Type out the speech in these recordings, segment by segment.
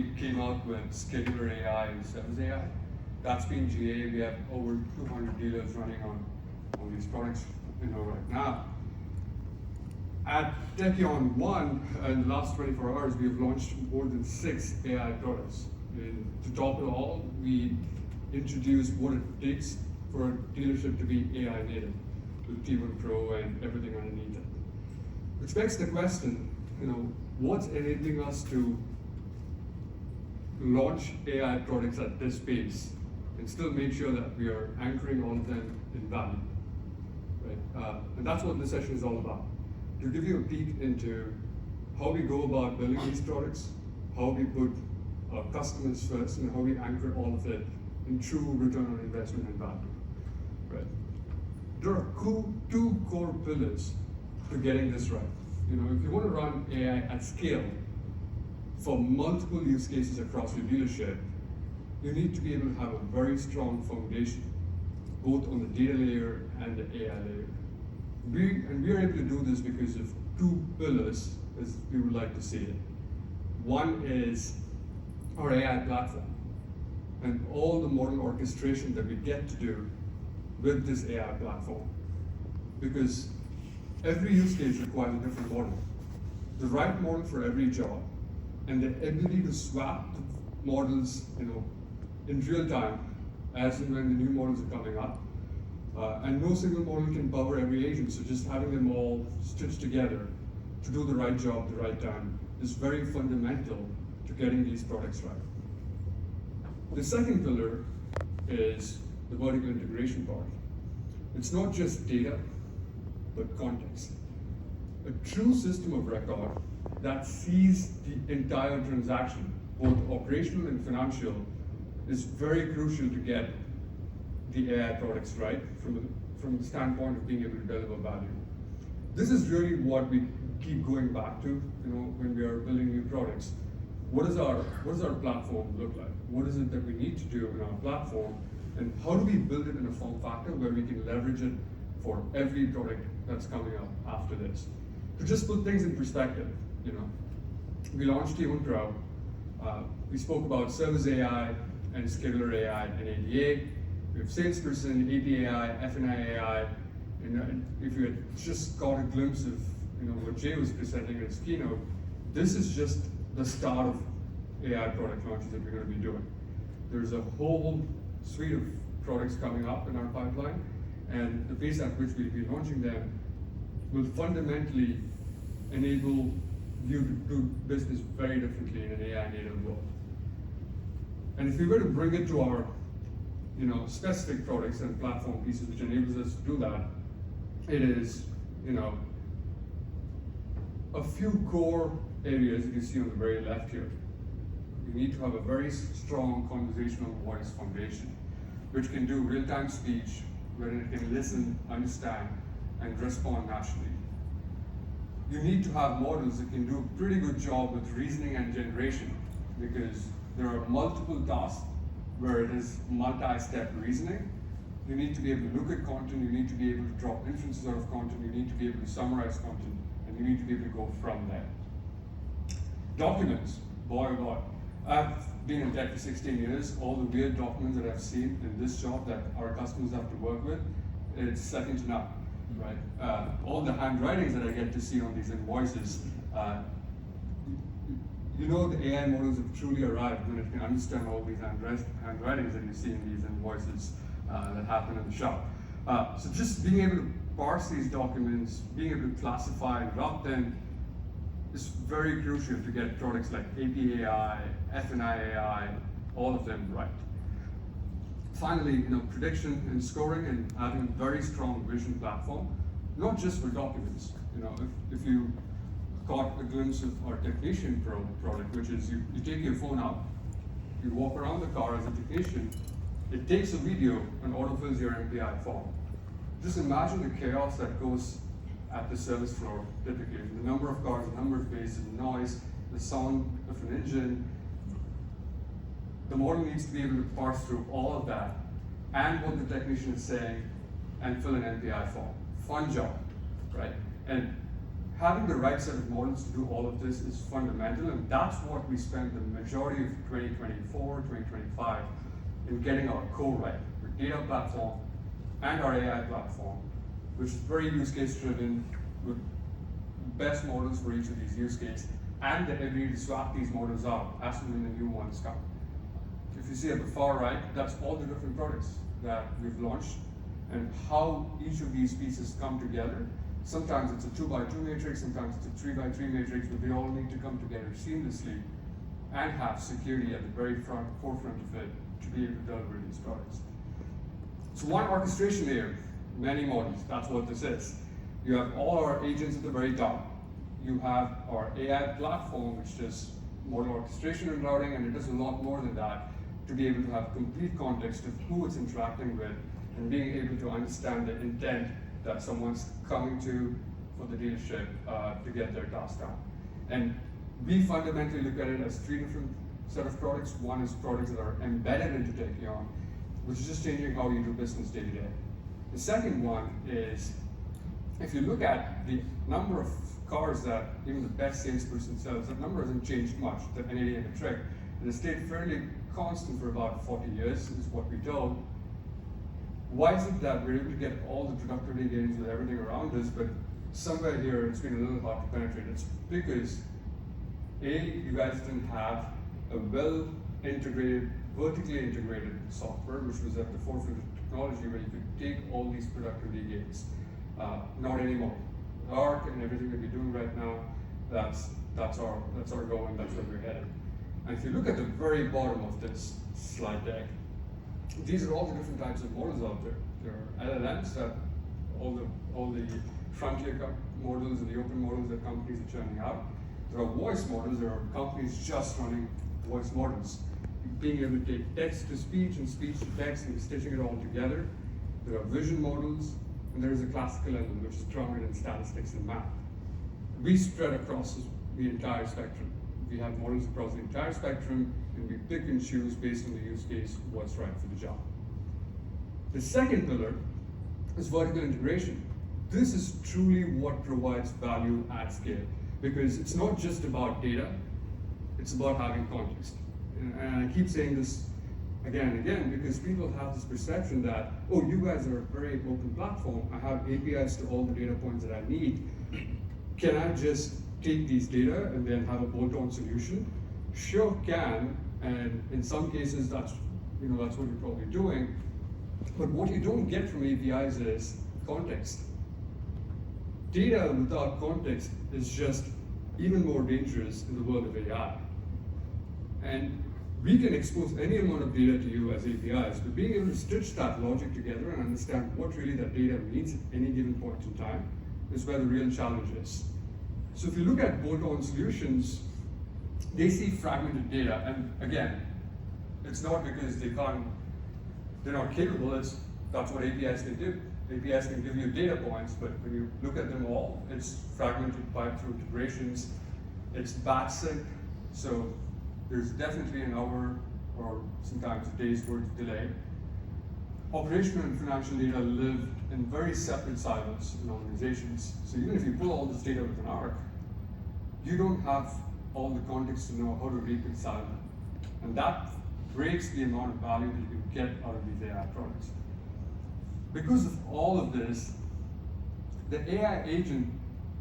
we came out with Scheduler AI and Service AI. That's been GA. We have over 200 dealers running on these products right now. At Techion One, in the last 24 hours, we have launched more than 6 AI products. And to top it all, we introduced what it takes for a dealership to be AI native with T1 Pro and everything underneath it. Which begs the question, what's enabling us to launch AI products at this pace and still make sure that we are anchoring all of them in value, right? And that's what this session is all about. To give you a peek into how we go about building these products, how we put our customers first, and how we anchor all of it in true return on investment and value, right? There are two core pillars to getting this right. If you want to run AI at scale for multiple use cases across your dealership, you need to be able to have a very strong foundation, both on the data layer and the AI layer. We are able to do this because of two pillars, as we would like to see it. One is our AI platform and all the model orchestration that we get to do with this AI platform. Because every use case requires a different model. The right model for every job, and the ability to swap models in real time as and when the new models are coming up. And no single model can power every agent, so just having them all stitched together to do the right job at the right time is very fundamental to getting these products right. The second pillar is the vertical integration part. It's not just data, but context. A true system of record that sees the entire transaction, both operational and financial, is very crucial to get the AI products right from the standpoint of being able to deliver value. This is really what we keep going back to, when we are building new products. What does our platform look like? What is it that we need to do in our platform? And how do we build it in a form factor where we can leverage it for every product that's coming up after this? To just put things in perspective, we launched T1 Pro. We spoke about Service AI and Scheduler AI and ADA. We have Salesperson, APAI, F&I AI. If you had just got a glimpse of what Jay was presenting in his keynote, this is just the start of AI product launches that we're going to be doing. There's a whole suite of products coming up in our pipeline, and the pace at which we'll be launching them will fundamentally enable you to do business very differently in an AI native world. And if we were to bring it to our specific products and platform pieces which enables us to do that, it is a few core areas that you see on the very left here. You need to have a very strong conversational voice foundation, which can do real-time speech, where it can listen, understand, and respond naturally. You need to have models that can do a pretty good job with reasoning and generation, because there are multiple tasks where it is multi-step reasoning. You need to be able to look at content, you need to be able to draw inferences out of content, you need to be able to summarize content, and you need to be able to go from there. Documents, boy oh boy. I've been in tech for 16 years. All the weird documents that I've seen in this job that our customers have to work with, it's second to none, right? All the handwritings that I get to see on these invoices, the AI models have truly arrived when it can understand all these handwritings that you see in these invoices that happen in the shop. So just being able to parse these documents, being able to classify and route them is very crucial to get products like APAI, F&I AI, all of them right. Finally, prediction and scoring and having a very strong vision platform, not just for documents. If you caught a glimpse of our Technician Pro product, which is you take your phone out, you walk around the car as a technician, it takes a video and autofills your MPI form. Just imagine the chaos that goes at the service floor typically. The number of cars, the number of bases, the noise, the sound of an engine. The model needs to be able to parse through all of that and what the technician is saying and fill an MPI form. Fun job, right? And having the right set of models to do all of this is fundamental, and that's what we spend the majority of 2024, 2025 in getting our core right. Our data platform and our AI platform, which is very use case driven with best models for each of these use cases, and the ability to swap these models out as and when the new ones come. If you see at the far right, that's all the different products that we've launched and how each of these pieces come together. Sometimes it's a 2x2 matrix, sometimes it's a 3x3 matrix, but they all need to come together seamlessly and have security at the very forefront of it to be able to deliver these products. So one orchestration layer, many models, that's what this is. You have all our agents at the very top. You have our AI platform, which does model orchestration and routing, and it does a lot more than that to be able to have complete context of who it's interacting with and being able to understand the intent that someone's coming to for the dealership to get their task done. And we fundamentally look at it as three different set of products. One is products that are embedded into Tekion, which is just changing how you do business day to day. The second one is, if you look at the number of cars that even the best salesperson sells, that number hasn't changed much, the NADA metric. It has stayed fairly constant for about 40 years, is what we told. Why is it that we're able to get all the productivity gains with everything around us, but somewhere here it's been a little hard to penetrate? It's because you guys didn't have a well-integrated, vertically integrated software, which was at the forefront of technology, where you could take all these productivity gains. Not anymore. ARC and everything that we're doing right now, that's our goal, and that's where we're headed. And if you look at the very bottom of this slide deck, these are all the different types of models out there. There are LLMs, that all the frontier models and the open models that companies are churning out. There are voice models. There are companies just running voice models, being able to take text to speech and speech to text and stitching it all together. There are vision models, and there is a classical element, which is grounded in statistics and math. We spread across the entire spectrum. We have models across the entire spectrum, and we pick and choose based on the use case what's right for the job. The second pillar is vertical integration. This is truly what provides value at scale, because it's not just about data, it's about having context. And I keep saying this again and again, because people have this perception that, oh, you guys are a very open platform, I have APIs to all the data points that I need. Can I just take these data and then have a bolt-on solution? Sure can, and in some cases that's what you're probably doing. But what you don't get from APIs is context. Data without context is just even more dangerous in the world of AI. And we can expose any amount of data to you as APIs, but being able to stitch that logic together and understand what really that data means at any given point in time is where the real challenge is. So if you look at bolt-on solutions, they see fragmented data, and again, it's not because they're not capable, that's what APIs can do. APIs can give you data points, but when you look at them all, it's fragmented pipe through integrations, it's batch sync, so there's definitely an hour or sometimes a day's worth of delay. Operational and financial data live in very separate silos in organizations. So even if you pull all this data with an ARC, you don't have all the context to know how to reconcile them. And that breaks the amount of value that you can get out of these AI products. Because of all of this, the AI agent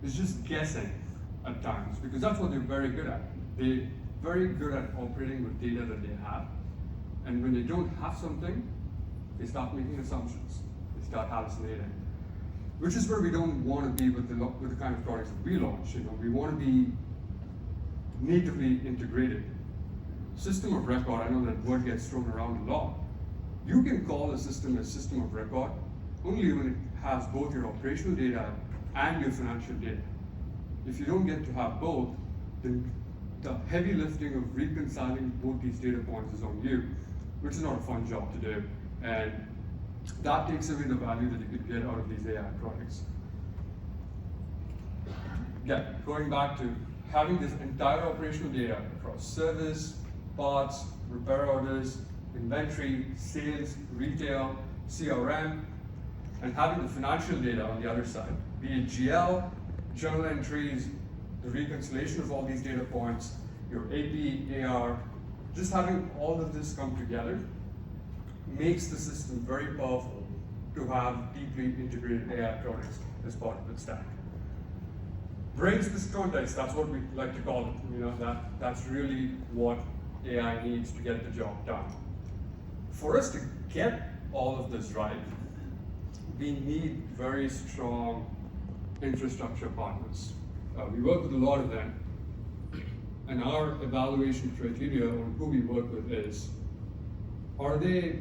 is just guessing at times, because that's what they're very good at. They're very good at operating with data that they have. And when they don't have something, they start making assumptions. They start hallucinating. Which is where we don't want to be with the kind of products that we launch. We want to be natively integrated. System of record, I know that word gets thrown around a lot. You can call a system a system of record only when it has both your operational data and your financial data. If you don't get to have both, then the heavy lifting of reconciling both these data points is on you, which is not a fun job to do. And that takes away the value that you could get out of these AI products. Yeah, going back to having this entire operational data across service, parts, repair orders, inventory, sales, retail, CRM, and having the financial data on the other side, be it GL, journal entries, the reconciliation of all these data points, your AP, AR, just having all of this come together makes the system very powerful to have deeply integrated AI products as part of its stack. Brings this context, that's what we like to call it. That's really what AI needs to get the job done. For us to get all of this right, we need very strong infrastructure partners. We work with a lot of them, and our evaluation criteria on who we work with is, are they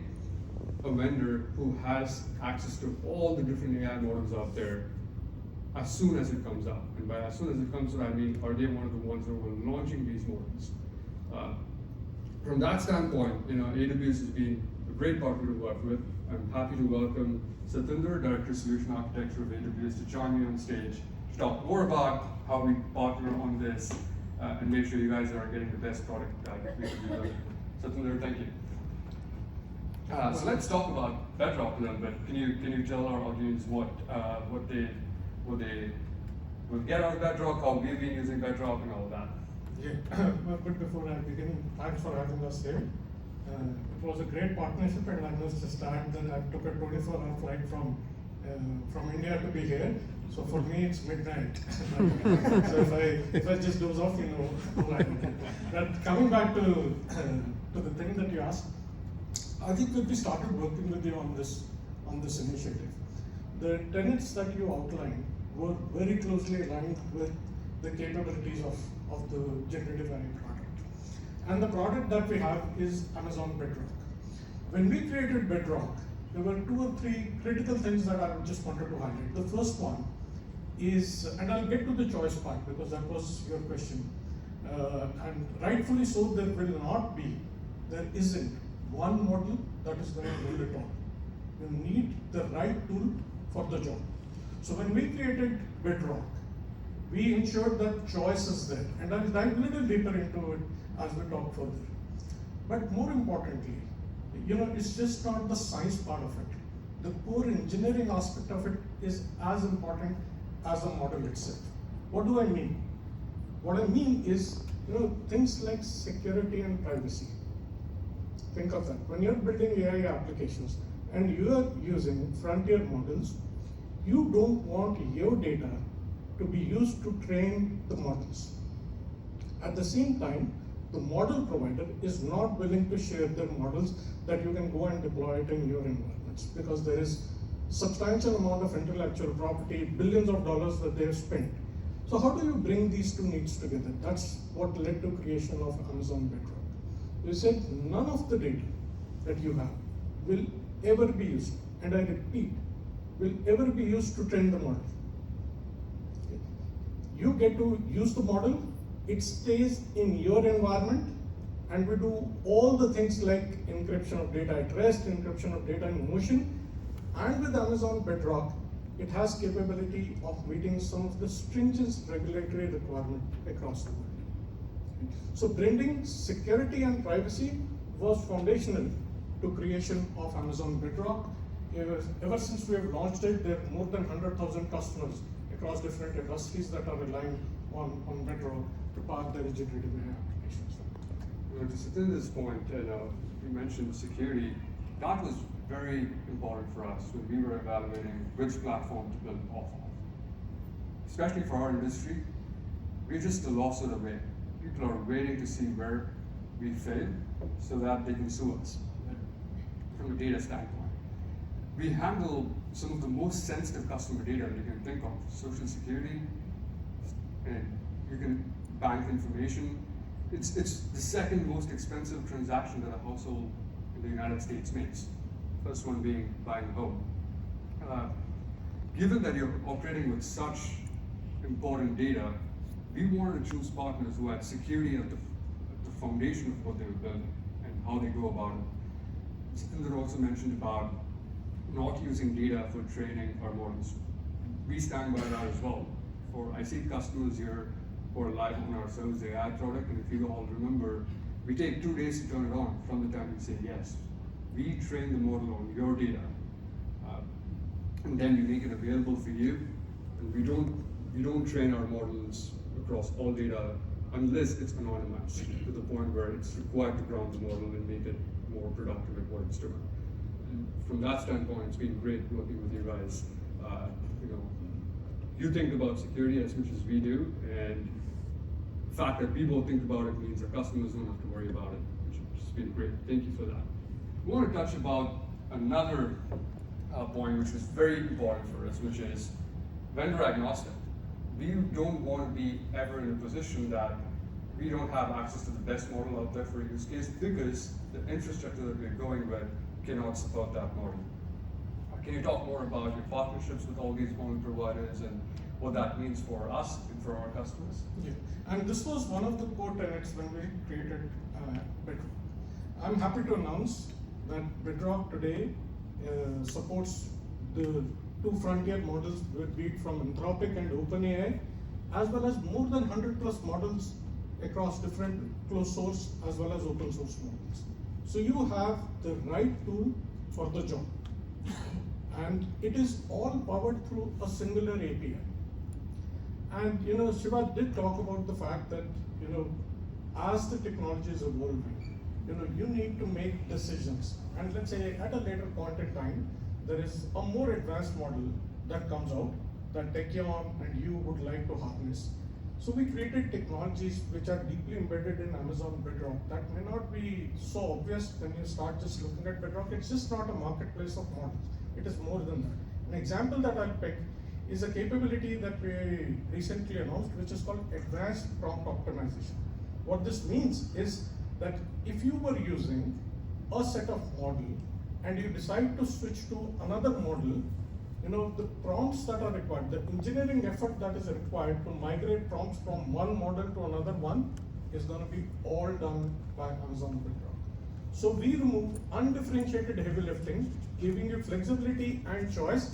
a vendor who has access to all the different AI models out there as soon as it comes out? And by as soon as it comes out, I mean, are they one of the ones who are launching these models? From that standpoint, AWS has been a great partner to work with. I'm happy to welcome Satinder, Director of Solution Architecture of AWS, to join me on stage to talk more about how we partner on this and make sure you guys are getting the best product that we can deliver. Satinder, thank you. So let's talk about Bedrock a little bit. Can you tell our audience what they will get out of Bedrock, how we've been using Bedrock, and all of that? Yeah, but before I begin, thanks for having us here. It was a great partnership, and I must just add that I took a 24-hour flight from India to be here. So for me, it's midnight. So if I just doze off, But coming back to the thing that you asked, I think when we started working with you on this initiative, the tenets that you outlined were very closely aligned with the capabilities of the generative AI product. And the product that we have is Amazon Bedrock. When we created Bedrock, there were 2 or 3 critical things that I just wanted to highlight. The first one is, and I'll get to the choice part because that was your question, and rightfully so, there isn't one model that is going to build it all. You need the right tool for the job. So when we created Bedrock, we ensured that choice is there, and I'll dive a little deeper into it as we talk further. But more importantly, it's just not the science part of it. The core engineering aspect of it is as important as the model itself. What do I mean? What I mean is, things like security and privacy. Think of that. When you're building AI applications and you are using frontier models, you don't want your data to be used to train the models. At the same time, the model provider is not willing to share their models that you can go and deploy it in your environments, because there is substantial amount of intellectual property, billions of dollars that they have spent. So how do you bring these 2 needs together? That's what led to creation of Amazon Bedrock. You said none of the data that you have will ever be used, and I repeat, will ever be used to train the model. You get to use the model, it stays in your environment, and we do all the things like encryption of data at rest, encryption of data in motion, and with Amazon Bedrock, it has capability of meeting some of the stringent regulatory requirements across the world. So blending security and privacy was foundational to creation of Amazon Bedrock. Ever since we have launched it, there are more than 100,000 customers across different industries that are relying on Bedrock to power their generative AI applications. To Satinder's point, you mentioned security. That was very important for us when we were evaluating which platform to build off of. Especially for our industry, we're just a lawsuit away. People are waiting to see where we fail so that they can sue us, right? From a data standpoint. We handle some of the most sensitive customer data that you can think of: social security, and you can bank information. It's the second most expensive transaction that a household in the United States makes. First one being buying a home. Given that you're operating with such important data, we wanted to choose partners who had security at the foundation of what they were building and how they go about it. Satinder also mentioned about not using data for training our models. We stand by that as well. I see customers here who are live on our Service AI product, and if you all remember, we take 2 days to turn it on from the time you say yes. We train the model on your data, and then we make it available for you, and we don't we don't train our models across all data unless it's anonymized to the point where it's required to ground the model and make it more productive at what it's doing. And from that standpoint, it's been great working with you guys. You know, you think about security as much as we do, and the fact that we both think about it means our customers don't have to worry about it, which has been great. Thank you for that. We want to touch about another point which is very important for us, which is vendor agnostic. We don't want to be ever in a position that we don't have access to the best model out there for a use case because the infrastructure that we're going with cannot support that model. Can you talk more about your partnerships with all these model providers and what that means for us and for our customers? Yeah, and this was one of the core tenets when we created Bedrock. I'm happy to announce that Bedrock today supports the two frontier models, be it from Anthropic and OpenAI, as well as more than 100 plus models across different closed source as well as open source models. So you have the right tool for the job. And it is all powered through a singular API. And you know, Shiva did talk about the fact that, you know, as the technology is evolving, you know, you need to make decisions. And let's say at a later point in time, there is a more advanced model that comes out that Tekion and you would like to harness. So we created technologies which are deeply embedded in Amazon Bedrock that may not be so obvious when you start just looking at Bedrock. It's just not a marketplace of models. It is more than that. An example that I'll pick is a capability that we recently announced, which is called Advanced Prompt Optimization. What this means is that if you were using a set of model and you decide to switch to another model, you know, the prompts that are required, the engineering effort that is required to migrate prompts from one model to another one is going to be all done by Amazon Bedrock. So we remove undifferentiated heavy lifting, giving you flexibility and choice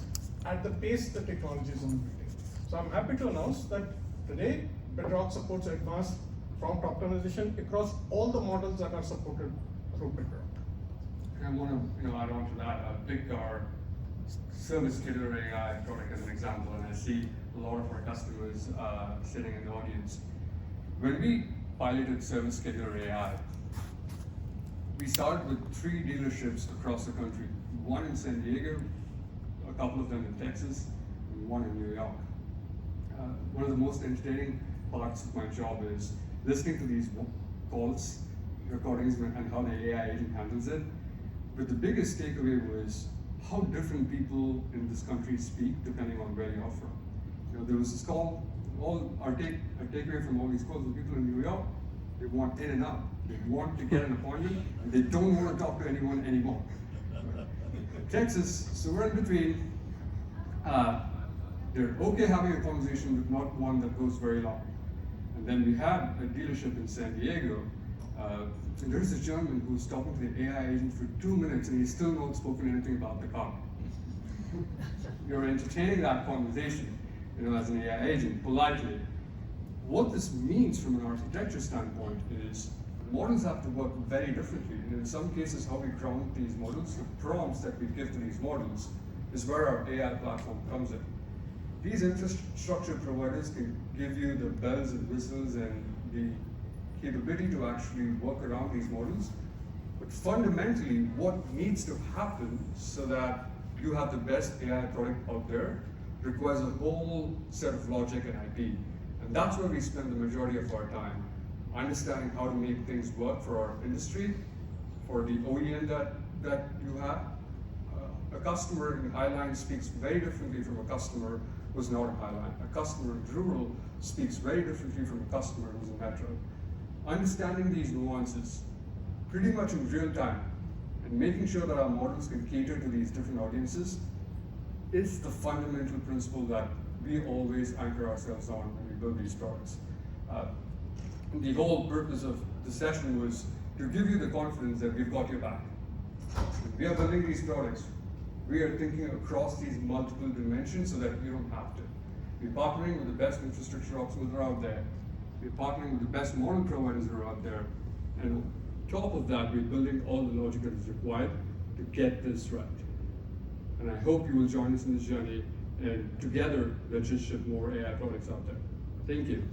at the pace the technology is innovating. So I'm happy to announce that today Bedrock supports advanced prompt optimization across all the models that are supported through Bedrock. And I want to add on to that, pick our Service Killer AI product as an example, and I see a lot of our customers sitting in the audience. When we piloted Service Killer AI, we started with 3 dealerships across the country, one in San Diego, a couple of them in Texas, and one in New York. One of the most entertaining parts of my job is listening to these calls, recordings, and how the AI agent handles it. But the biggest takeaway was how different people in this country speak depending on where you are from. You know, there was this call, our takeaway from all these calls with people in New York, they want in and out. They want to get an appointment, and they don't want to talk to anyone anymore. Texas, so we're in between. They're okay having a conversation, but not one that goes very long. And then we had a dealership in San Diego, and there's a gentleman who's talking to the AI agent for 2 minutes, and he's still not spoken anything about the car. You're entertaining that conversation, you know, as an AI agent, politely. What this means from an architecture standpoint is models have to work very differently. And in some cases, how we ground these models, the prompts that we give to these models, is where our AI platform comes in. These infrastructure providers can give you the bells and whistles and the capability to actually work around these models. But fundamentally, what needs to happen so that you have the best AI product out there requires a whole set of logic and IP. And that's where we spend the majority of our time, understanding how to make things work for our industry, for the OEM that you have. A customer in Highline speaks very differently from a customer who's not in Highline. A customer in rural speaks very differently from a customer who's in metro. Understanding these nuances pretty much in real time and making sure that our models can cater to these different audiences is the fundamental principle that we always anchor ourselves on when we build these products. The whole purpose of the session was to give you the confidence that we've got your back. We are building these products. We are thinking across these multiple dimensions so that you don't have to. We're partnering with the best infrastructure options that are out there. We're partnering with the best model providers that are out there. And on top of that, we're building all the logic that is required to get this right. And I hope you will join us in this journey and together, let's just ship more AI products out there. Thank you.